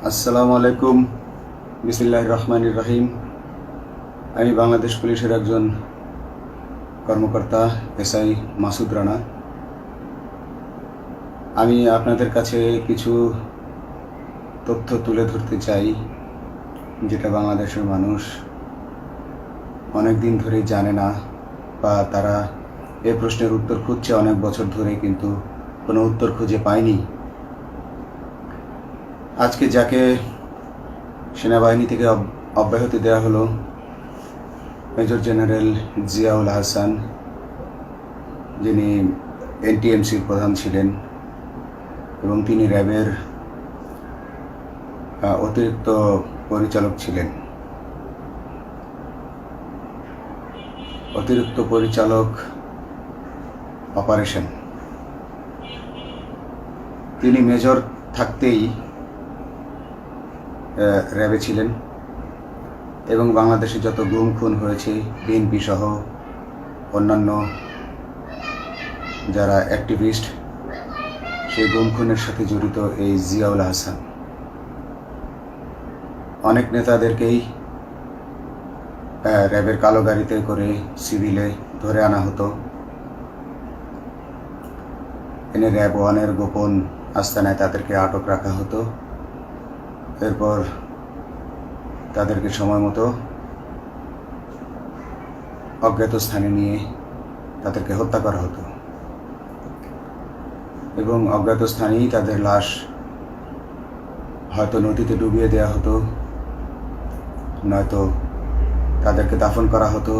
আসসালামু আলাইকুম। বিসমিল্লাহির রহমানির রহিম। আমি বাংলাদেশ পুলিশের একজন কর্মকর্তা এসআই মাসুদ রানা। আমি আপনাদের কাছে কিছু তথ্য তুলে ধরতে চাই, যেটা বাংলাদেশের মানুষ অনেক দিন ধরেই জানে না, বা তারা এই প্রশ্নের উত্তর খুঁজছে অনেক বছর ধরে, কিন্তু কোনো উত্তর খুঁজে পায়নি। আজকে যাকে সেনাবাহিনী থেকে অব্যাহতি দেওয়া হলো, মেজর জেনারেল জিয়াউল হাসান, যিনি এনটিএমসির প্রধান ছিলেন এবং তিনি র্যাবের অতিরিক্ত পরিচালক ছিলেন। অতিরিক্ত পরিচালক অপারেশন। তিনি মেজর থাকতেই র্যাবে ছিলেন এবং বাংলাদেশে যত গুম খুন হয়েছে, বিএনপি সহ অন্যান্য যারা অ্যাক্টিভিস্ট, সেই গুম খুনের সাথে জড়িত এই জিয়াউল হাসান। অনেক নেতাদেরকেই র্যাবের কালো গাড়িতে করে সিভিলে ধরে আনা হতো, এনে র্যাব ওয়ানের গোপন আস্তানায় তাদেরকে আটক রাখা হতো। এরপর তাদেরকে সময় মতো অজ্ঞাত স্থানে নিয়ে তাদেরকে হত্যা করা হতো এবং অজ্ঞাত স্থানেই তাদের লাশ হয়তো নদীতে ডুবিয়ে দেওয়া হতো, নয়তো তাদেরকে দাফন করা হতো,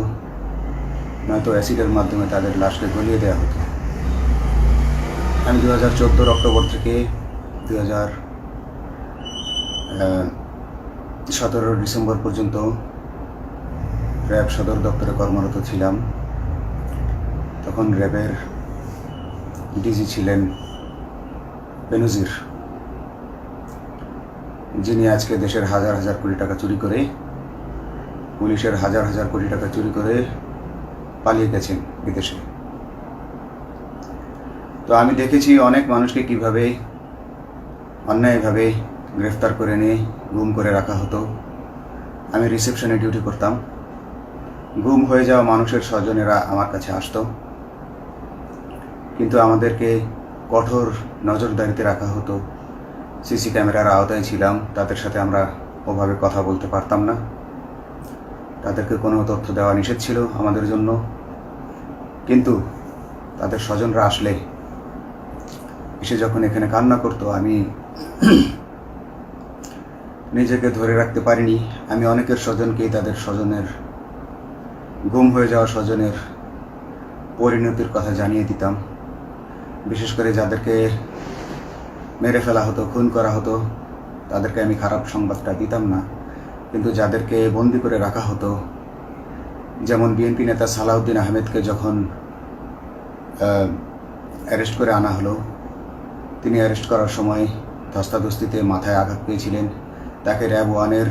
নয়তো অ্যাসিডের মাধ্যমে তাদের লাশকে গলিয়ে দেওয়া হতো। আমি 2014 অক্টোবর থেকে 2017 ডিসেম্বর পর্যন্ত র্যাব সদর দপ্তরে কর্মরত ছিলাম। তখন র্যাবের ডিজি ছিলেন বেনজির, যিনি আজকে দেশের হাজার হাজার কোটি টাকা চুরি করে, পুলিশের হাজার হাজার কোটি টাকা চুরি করে পালিয়ে গেছেন বিদেশে। তো আমি দেখেছি অনেক মানুষকে কিভাবে অন্যায়ভাবে গ্রেফতার করে নিয়ে গুম করে রাখা হতো। আমি রিসেপশনে ডিউটি করতাম। গুম হয়ে যাওয়া মানুষের স্বজনেরা আমার কাছে আসতো, কিন্তু আমাদেরকে কঠোর নজরদারিতে রাখা হতো। সিসি ক্যামেরার আওতায় ছিলাম, তাদের সাথে আমরা ওভাবে কথা বলতে পারতাম না। তাদেরকে কোনো তথ্য দেওয়া নিষেধ ছিল আমাদের জন্য। কিন্তু তাদের স্বজনরা আসলে এসে যখন এখানে কান্না করতো, আমি নিজেকে ধরে রাখতে পারিনি। আমি অনেকের স্বজনকেই তাদের স্বজনের, গুম হয়ে যাওয়া স্বজনের পরিণতির কথা জানিয়ে দিতাম। বিশেষ করে যাদেরকে মেরে ফেলা হতো, খুন করা হতো, তাদেরকে আমি খারাপ সংবাদটা দিতাম না। কিন্তু যাদেরকে বন্দি করে রাখা হতো, যেমন বিএনপি নেতা সালাউদ্দিন আহমেদকে যখন অ্যারেস্ট করে আনা হলো, তিনি অ্যারেস্ট করার সময় ধস্তাধস্তিতে মাথায় আঘাত পেয়েছিলেন। তাকে র্যাব ওয়ানের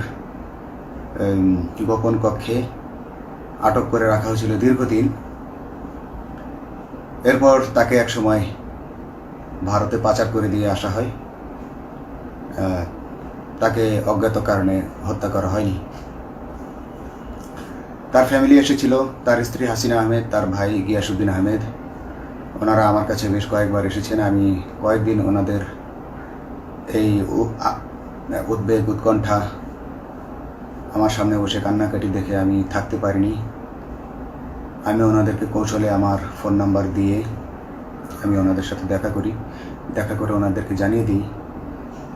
গোপন কক্ষে আটক করে রাখা হয়েছিল দীর্ঘদিন। এরপর তাকে এক সময় ভারতে পাচার করে দিয়ে আসা হয়। তাকে অজ্ঞাত কারণে হত্যা করা হয়নি। তার ফ্যামিলি এসেছিল, তার স্ত্রী হাসিনা আহমেদ, তার ভাই গিয়াসউদ্দিন আহমেদ। ওনারা আমার কাছে বেশ কয়েকবার এসেছেন। আমি কয়েকদিন ওনাদের এই উদ্বেগ, উৎকণ্ঠা, আমার সামনে বসে কান্নাকাটি দেখে আমি থাকতে পারিনি। আমি ওনাদেরকে কৌশলে আমার ফোন নাম্বার দিয়ে আমি ওনাদের সাথে দেখা করে ওনাদেরকে জানিয়ে দিই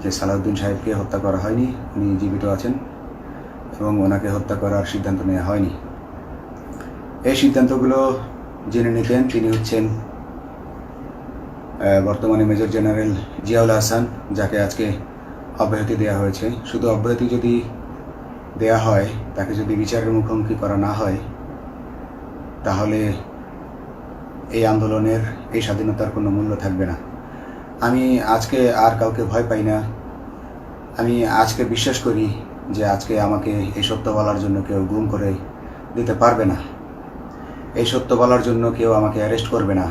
যে সালাউদ্দিন সাহেবকে হত্যা করা হয়নি, উনি জীবিত আছেন এবং ওনাকে হত্যা করার সিদ্ধান্ত নেওয়া হয়নি। এই সিদ্ধান্তগুলো জেনে নিতেন তিনি হচ্ছেন বর্তমানে মেজর জেনারেল জিয়াউল হাসান, যাকে আজকে অব্যাহতি দেওয়া হয়েছে। শুধু অব্যাহতি যদি দেয়া হয়, তাকে যদি বিচারের মুখোমুখি করা না হয়, তাহলে এই আন্দোলনের, এই স্বাধীনতার কোনো মূল্য থাকবে না। আমি আজকে আর কাউকে ভয় পাই না। আমি আজকে বিশ্বাস করি যে আজকে আমাকে এই সত্য বলার জন্য কেউ গুম করে দিতে পারবে না, এই সত্য বলার জন্য কেউ আমাকে অ্যারেস্ট করবে না।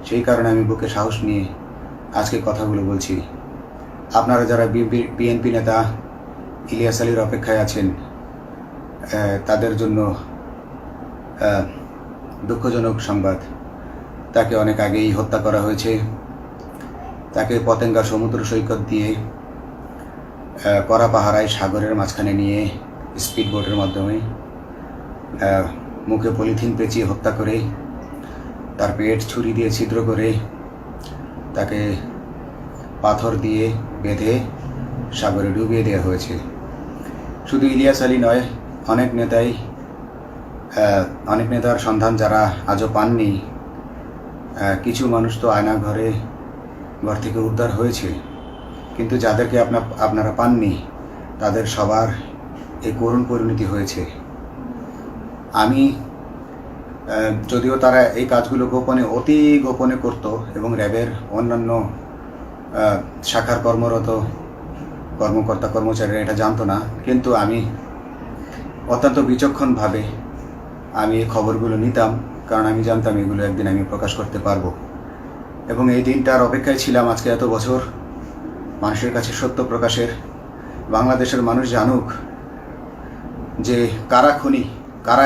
সেই কারণে আমি বুকে সাহস নিয়ে আজকে কথাগুলো বলছি। আপনারা যারা বিএনপি নেতা ইলিয়াস আলীর অপেক্ষায় আছেন, তাদের জন্য দুঃখজনক সংবাদ। তাকে অনেক আগেই হত্যা করা হয়েছে। তাকে পতেঙ্গা সমুদ্র সৈকত দিয়ে কড়া পাহারায় সাগরের মাঝখানে নিয়ে স্পিড বোটের মাধ্যমে মুখে পলিথিন পেঁচিয়ে হত্যা করে, তার পেট ছুরি দিয়ে ছিদ্র করে, তাকে পাথর দিয়ে বেঁধে সাগরে ডুবিয়ে দেওয়া হয়েছে। শুধু ইলিয়াস আলী নয়, অনেক নেতার সন্ধান যারা আজও পাননি। কিছু মানুষ তো ঘর থেকে উদ্ধার হয়েছে, কিন্তু যাদেরকে আপনারা পাননি তাদের সবার এই করুণ পরিণতি হয়েছে। আমি যদিও তারা এই কাজগুলো অতি গোপনে করত এবং র্যাবের অন্যান্য শাখার কর্মরত কর্মকর্তা কর্মচারীরা এটা জানতো না, কিন্তু আমি অত্যন্ত বিচক্ষণভাবে আমি এই খবরগুলো নিতাম, কারণ আমি জানতাম এগুলো একদিন আমি প্রকাশ করতে পারবো। এবং এই দিনটার অপেক্ষায় ছিলাম আজকে এত বছর, মানুষের কাছে সত্য প্রকাশের। বাংলাদেশের মানুষ জানুক যে কারা খুনি, কারা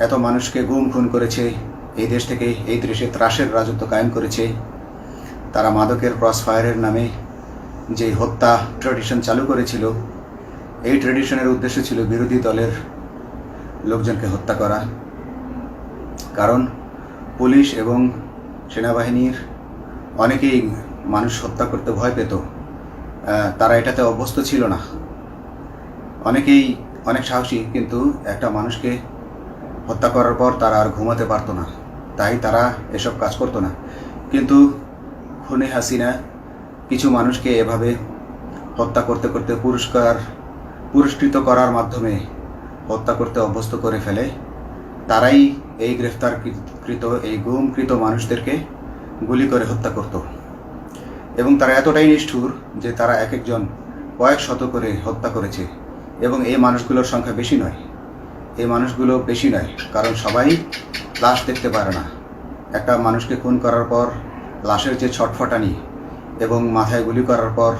এত মানুষকে খুন করেছে, এই দেশ থেকে এই দেশে ত্রাসের রাজত্ব কায়েম করেছে। তারা মাদকের ক্রস ফায়ারের নামে যে হত্যা ট্র্যাডিশন চালু করেছিল, এই ট্র্যাডিশনের উদ্দেশ্য ছিল বিরোধী দলের লোকজনকে হত্যা করা। কারণ পুলিশ এবং সেনাবাহিনীর অনেকেই মানুষ হত্যা করতে ভয় পেত, তারা এটাতে অভ্যস্ত ছিল না। অনেকেই অনেক সাহসী, কিন্তু একটা মানুষকে হত্যা করার পর তারা আর ঘুমাতে পারতো না, তাই তারা এসব কাজ করতো না। কিন্তু খুনে হাসিনা কিছু মানুষকে এভাবে হত্যা করতে করতে পুরস্কৃত করার মাধ্যমে হত্যা করতে অভ্যস্ত করে ফেলে। তারাই এই গ্রেফতারকৃত এই গুমকৃত মানুষদেরকে গুলি করে হত্যা করত। এবং তারা এতটাই নিষ্ঠুর যে তারা এক একজন কয়েক শত করে হত্যা করেছে। এবং এই মানুষগুলোর সংখ্যা বেশি নয়, কারণ সবাই লাশ দেখতে পারে না। একটা মানুষকে খুন করার পর লাশের যে ছটফটানি এবং মাথায় গুলি করার পর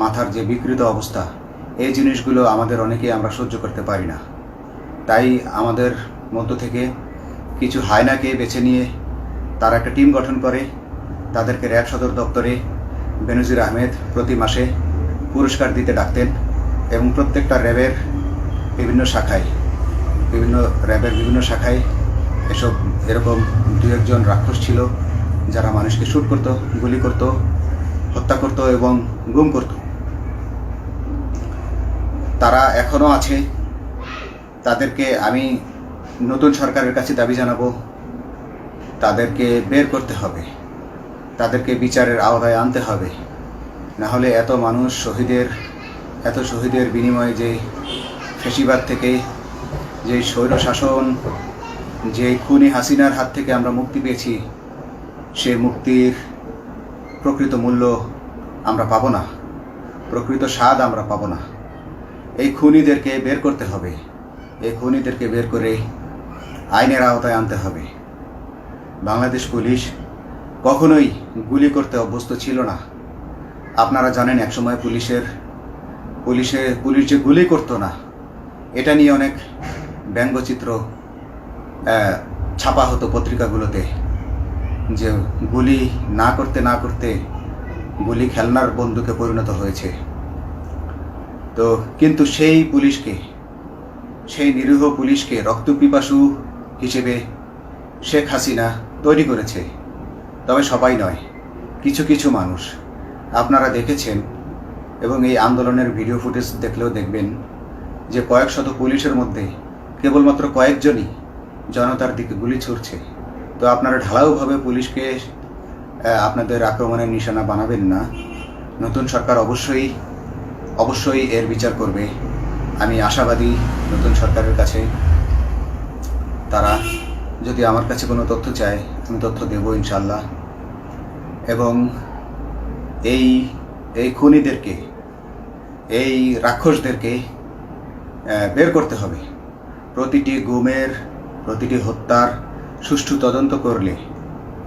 মাথার যে বিকৃত অবস্থা, এই জিনিসগুলো আমাদের অনেকেই আমরা সহ্য করতে পারি না। তাই আমাদের মধ্য থেকে কিছু হায়নাকে বেছে নিয়ে তারা একটা টিম গঠন করে, তাদেরকে র্যাব সদর দপ্তরে বেনজির আহমেদ প্রতি মাসে পুরস্কার দিতে ডাকতেন। এবং প্রত্যেকটা র্যাবের বিভিন্ন শাখায় এরকম দু একজন রাক্ষস ছিল যারা মানুষকে শ্যুট করত, গুলি করত, হত্যা করত এবং গুম করত। তারা এখনও আছে। তাদেরকে আমি নতুন সরকারের কাছে দাবি জানাবো, তাদেরকে বের করতে হবে, তাদেরকে বিচারের আওতায় আনতে হবে। না হলে এত শহীদের বিনিময়ে যে ফ্যাসিবাদ থেকে, যে স্বৈর শাসন, যে খুনি হাসিনার হাত থেকে আমরা মুক্তি পেয়েছি, সে মুক্তির প্রকৃত মূল্য আমরা পাবো না, প্রকৃত স্বাদ আমরা পাবো না। এই খুনিদেরকে বের করতে হবে, এই খুনিদেরকে বের করে আইনের আওতায় আনতে হবে। বাংলাদেশ পুলিশ কখনোই গুলি করতে অভ্যস্ত ছিল না। আপনারা জানেন একসময় পুলিশ যে গুলি করতো না, এটা নিয়ে অনেক ব্যঙ্গচিত্র ছাপা হতো পত্রিকাগুলোতে, যে গুলি না করতে গুলি খেলনার বন্দুকে পরিণত হয়েছে। তো কিন্তু সেই নিরীহ পুলিশকে রক্তপিপাসু হিসেবে শেখ হাসিনা তৈরি করেছে। তবে সবাই নয়, কিছু কিছু মানুষ। আপনারা দেখেছেন এবং এই আন্দোলনের ভিডিও ফুটেজ দেখলেও দেখবেন যে কয়েক শত পুলিশের মধ্যে কেবলমাত্র কয়েকজনই জনতার দিকে গুলি ছুড়ছে। তো আপনারা ঢালাওভাবে পুলিশকে আপনাদের আক্রমণের নিশানা বানাবেন না। নতুন সরকার অবশ্যই এর বিচার করবে। আমি আশাবাদী নতুন সরকারের কাছে। তারা যদি আমার কাছে কোনো তথ্য চায়, আমি তথ্য দেব ইনশাল্লাহ। এবং এই খুনিদেরকে, এই রাক্ষসদেরকে বের করতে হবে। প্রতিটি গুমের, প্রতিটি হত্যার সুষ্ঠু তদন্ত করলে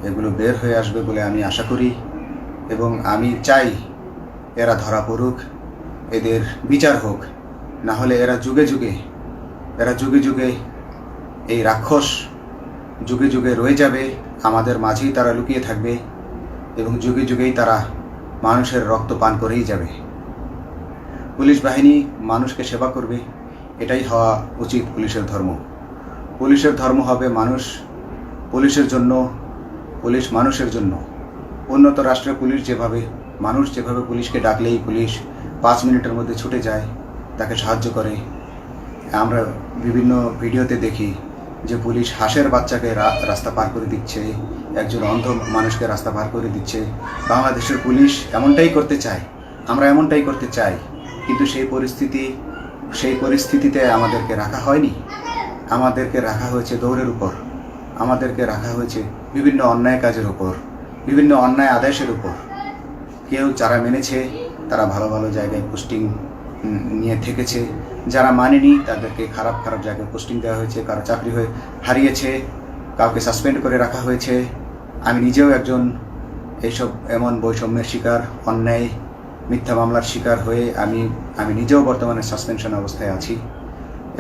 এগুলো বের হয়ে আসবে বলে আমি আশা করি। এবং আমি চাই এরা ধরা পড়ুক, এদের বিচার হোক, না হলে এরা যুগে যুগে এই রাক্ষস যুগে যুগে রয়ে যাবে, আমাদের মাঝেই তারা লুকিয়ে থাকবে এবং যুগে যুগেই তারা মানুষের রক্ত পান করেই যাবে। পুলিশ বাহিনী মানুষকে সেবা করবে, এটাই হওয়া উচিত পুলিশের ধর্ম। পুলিশের ধর্ম হবে পুলিশের জন্য, পুলিশ মানুষের জন্য। উন্নত রাষ্ট্রের পুলিশ মানুষ যেভাবে পুলিশকে ডাকলেই পুলিশ 5 মিনিটের মধ্যে ছুটে যায়, তাকে সাহায্য করে। আমরা বিভিন্ন ভিডিওতে দেখি যে পুলিশ হাঁসের বাচ্চাকে রাস্তা পার করে দিচ্ছে, একজন অন্ধ মানুষকে রাস্তা পার করে দিচ্ছে। বাংলাদেশের পুলিশ এমনটাই করতে চায়, আমরা এমনটাই করতে চাই, কিন্তু সেই পরিস্থিতিতে আমাদেরকে রাখা হয়নি। আমাদেরকে রাখা হয়েছে দৌড়ের উপর, আমাদেরকে রাখা হয়েছে বিভিন্ন অন্যায় কাজের উপর, বিভিন্ন অন্যায় আদেশের উপর। কেউ যারা মেনেছে তারা ভালো ভালো জায়গায় পোস্টিং নিয়ে থেকেছে, যারা মানেনি তাদেরকে খারাপ জায়গায় পোস্টিং দেওয়া হয়েছে, কারো চাকরি হারিয়েছে, কাউকে সাসপেন্ড করে রাখা হয়েছে। আমি নিজেও একজন এমন বৈষম্যের শিকার, অন্যায় মিথ্যা মামলার শিকার হয়ে আমি নিজেও বর্তমানে সাসপেনশন অবস্থায় আছি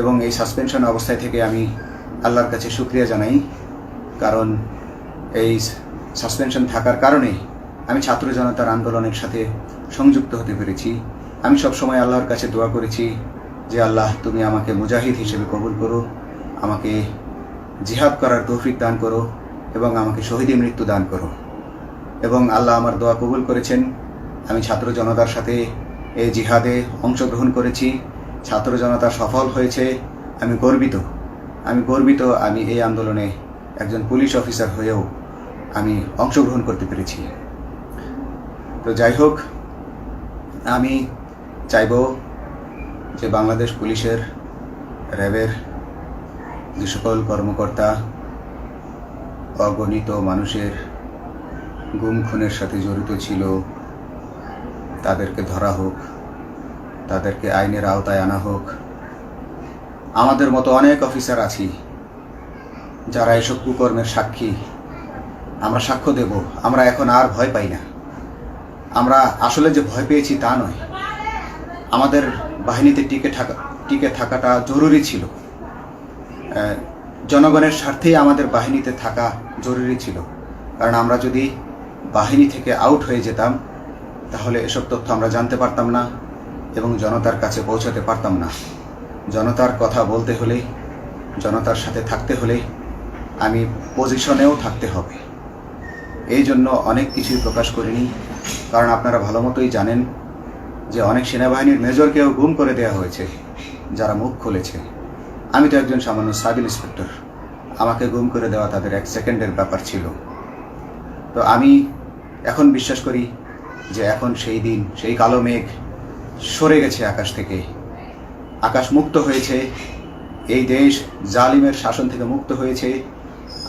এবং এই সাসপেনশন অবস্থায় থেকে আমি আল্লাহর কাছে শুকরিয়া জানাই, কারণ এই সাসপেনশন থাকার কারণে আমি ছাত্র জনতার আন্দোলনের সাথে সংযুক্ত হতে পেরেছি। আমি সবসময় আল্লাহর কাছে দোয়া করেছি যে আল্লাহ, তুমি আমাকে মুজাহিদ হিসেবে কবুল করো, আমাকে জিহাদ করার তৌফিক দান করো এবং আমাকে শহীদী মৃত্যু দান করো। এবং আল্লাহ আমার দোয়া কবুল করেছেন। আমি ছাত্র জনতার সাথে এই জিহাদে অংশগ্রহণ করেছি, ছাত্র জনতা সফল হয়েছে। আমি গর্বিত আমি এই আন্দোলনে একজন পুলিশ অফিসার হয়েও আমি অংশগ্রহণ করতে পেরেছি। তো যাই হোক, আমি চাইব যে বাংলাদেশ পুলিশের, র্যাবের যে সকল কর্মকর্তা অগণিত মানুষের গুম খুনের সাথে জড়িত ছিল তাদেরকে ধরা হোক, তাদেরকে আইনের আওতায় আনা হোক। আমাদের মতো অনেক অফিসার আছি যারা এসব কুকর্মের সাক্ষী, আমরা সাক্ষ্য দেব। আমরা এখন আর ভয় পাই না। আমরা আসলে যে ভয় পেয়েছি তা নয়, আমাদের বাহিনীতে টিকে থাকাটা জরুরি ছিল। জনগণের স্বার্থেই আমাদের বাহিনীতে থাকা জরুরি ছিল, কারণ আমরা যদি বাহিনী থেকে আউট হয়ে যেতাম তাহলে এসব তথ্য আমরা জানতে পারতাম না এবং জনতার কাছে পৌঁছাতে পারতাম না। জনতার কথা বলতে হলে, জনতার সাথে থাকতে হলে আমি পজিশনেও থাকতে হবে। এই জন্য অনেক কিছুই প্রকাশ করিনি, কারণ আপনারা ভালো মতোই জানেন যে অনেক সেনাবাহিনীর মেজরকেও গুম করে দেওয়া হয়েছে যারা মুখ খুলেছে। আমি তো একজন সামান্য সাব ইন্সপেক্টর, আমাকে গুম করে দেওয়া তাদের 1 সেকেন্ডের ব্যাপার ছিল। তো আমি এখন বিশ্বাস করি যে এখন সেই দিন, সেই কালো মেঘ সরে গেছে আকাশ থেকে, আকাশ মুক্ত হয়েছে, এই দেশ জালিমের শাসন থেকে মুক্ত হয়েছে।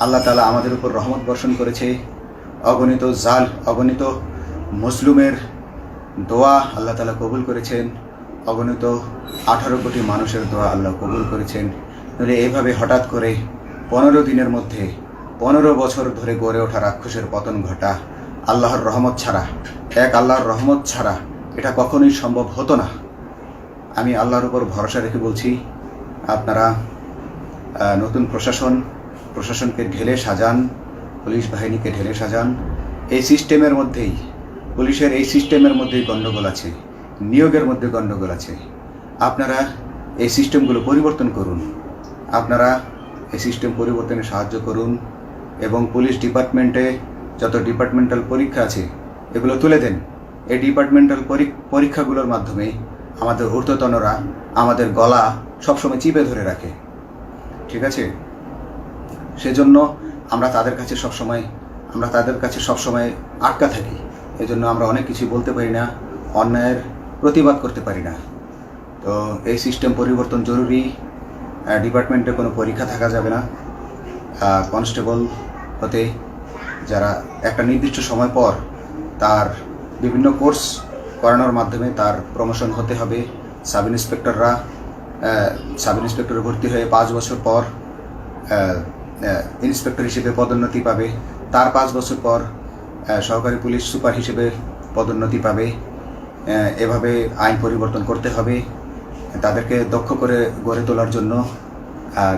আল্লাহ তাআলা আমাদের উপর রহমত বর্ষণ করেছে। অগণিত মুসলিমের দোয়া আল্লাহ তাআলা কবুল করেছেন, অগণিত 18 কোটি মানুষের দোয়া আল্লাহ কবুল করেছেন। নইলে এইভাবে হঠাৎ করে 15 দিনের মধ্যে 15 বছর ধরে গড়ে ওঠা রাক্ষসের পতন ঘটা আল্লাহর রহমত ছাড়া, আল্লাহর রহমত ছাড়া এটা কখনোই সম্ভব হতো না। আমি আল্লাহর উপর ভরসা রেখে বলছি, আপনারা নতুন প্রশাসনকে ঢেলে সাজান, পুলিশ বাহিনীকে ঢেলে সাজান। এই সিস্টেমের মধ্যেই, পুলিশের এই সিস্টেমের মধ্যেই গণ্ডগোল আছে, নিয়োগের মধ্যে গণ্ডগোল আছে। আপনারা এই সিস্টেমগুলো পরিবর্তন করুন, আপনারা এই সিস্টেম পরিবর্তনে সাহায্য করুন এবং পুলিশ ডিপার্টমেন্টে যত ডিপার্টমেন্টাল পরীক্ষা আছে এগুলো তুলে দেন। এই ডিপার্টমেন্টাল পরীক্ষাগুলোর মাধ্যমে আমাদের ঊর্ধ্বতনরা আমাদের গলা সবসময় চিপে ধরে রাখে, ঠিক আছে? সেজন্য আমরা তাদের কাছে সবসময় আটকা থাকি। এই জন্য আমরা অনেক কিছু বলতে পারি না, অন্যায়ের প্রতিবাদ করতে পারি না। তো এই সিস্টেম পরিবর্তন জরুরি। ডিপার্টমেন্টে কোনো পরীক্ষা থাকা যাবে না। কনস্টেবল হতে যারা একটা নির্দিষ্ট সময় পর তার বিভিন্ন কোর্স করানোর মাধ্যমে তার প্রমোশন হতে হবে। সাব ইন্সপেক্টরে ভর্তি হয়ে 5 বছর পর ইন্সপেক্টর হিসেবে পদোন্নতি পাবে, তার 5 বছর পর সহকারী পুলিশ সুপার হিসেবে পদোন্নতি পাবে। এভাবে আইন পরিবর্তন করতে হবে। তাদেরকে দক্ষ করে গড়ে তোলার জন্য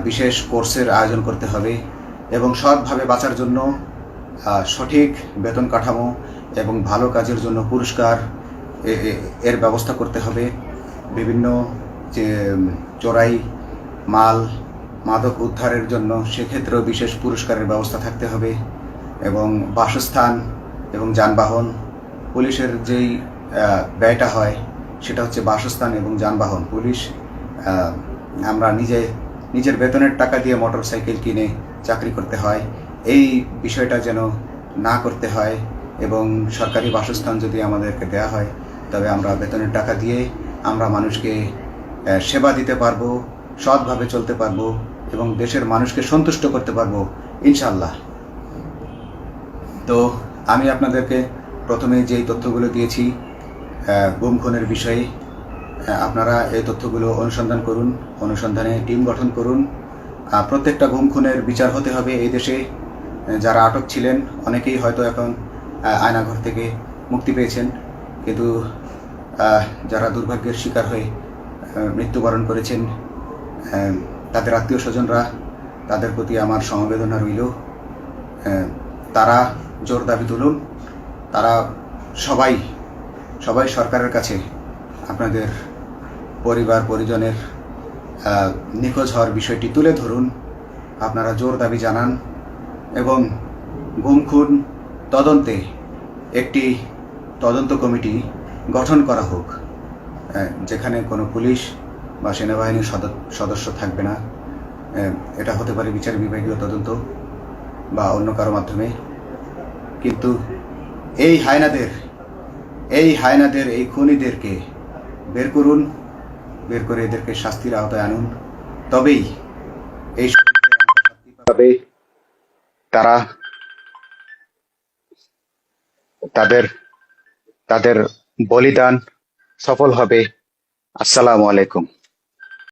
বিশেষ কোর্সের আয়োজন করতে হবে এবং সৎভাবে বাঁচার জন্য সঠিক বেতন কাঠামো এবং ভালো কাজের জন্য পুরস্কার এর ব্যবস্থা করতে হবে। বিভিন্ন যে চোরাই মাল মাদক উদ্ধারের জন্য সেক্ষেত্রেও বিশেষ পুরস্কারের ব্যবস্থা থাকতে হবে এবং বাসস্থান এবং যানবাহন, পুলিশের যেই ব্যয়টা হয় সেটা হচ্ছে বাসস্থান এবং যানবাহন। পুলিশ আমরা নিজের বেতনের টাকা দিয়ে মোটরসাইকেল কিনে চাকরি করতে হয়, এই বিষয়টা যেন না করতে হয় এবং সরকারি বাসস্থান যদি আমাদেরকে দেওয়া হয় তবে আমরা বেতনের টাকা দিয়ে আমরা মানুষকে সেবা দিতে পারবো, সৎভাবে চলতে পারবো এবং দেশের মানুষকে সন্তুষ্ট করতে পারবো ইনশাল্লাহ। তো আমি আপনাদেরকে প্রথমে যেই তথ্যগুলো দিয়েছি গুম খুনের বিষয়ে, আপনারা এই তথ্যগুলো অনুসন্ধান করুন, অনুসন্ধানে টিম গঠন করুন। প্রত্যেকটা গুম খুনের বিচার হতে হবে এই দেশে। যারা আটক ছিলেন অনেকেই হয়তো এখন আয়নাঘর থেকে মুক্তি পেয়েছেন, কিন্তু যারা দুর্ভাগ্যের শিকার হয়ে মৃত্যুবরণ করেছেন তাদের আত্মীয় স্বজনরা, তাদের প্রতি আমার সমবেদনা রইল। তারা জোর দাবি তুলুন, তারা সবাই সরকারের কাছে আপনাদের পরিবার পরিজনের নিখোঁজ হওয়ার বিষয়টি তুলে ধরুন, আপনারা জোর দাবি জানান এবং গুম খুন তদন্তে একটি তদন্ত কমিটি গঠন করা হোক, যেখানে কোনো পুলিশ বা সেনাবাহিনীর সদস্য থাকবে না। এটা হতে পারে বিচার বিভাগীয় তদন্ত বা অন্য কারো মাধ্যমে, কিন্তু এই হায়নাদের এই খুনিদেরকে বের করুন, বের করে এদেরকে শাস্তির আওতায় আনুন, তবেই এই পাবে তারা তাদের বলিদান সফল হবে। আসসালামু আলাইকুম।